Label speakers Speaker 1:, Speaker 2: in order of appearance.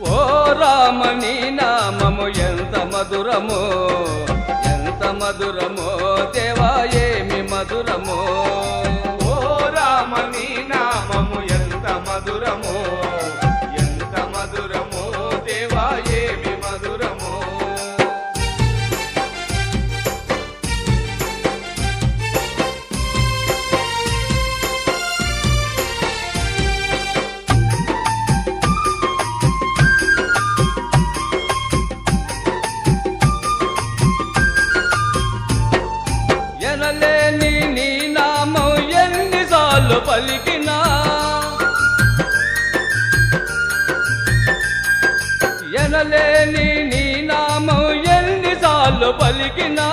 Speaker 1: ఓ రామ నీ నామము ఎంత మధురమో, ఎంత మధురమో దేవా ఏమి మధురమో.
Speaker 2: ఓ రామ నీ నామము ఎంత మధురమో, ఎంత మధురమో దేవా ఏమి మధురమో.
Speaker 1: ఎనలేని నీ నామం ఎన్నిసార్లు పలికినా, ఎనలేని నీ నామం ఎన్నిసార్లు పలికినా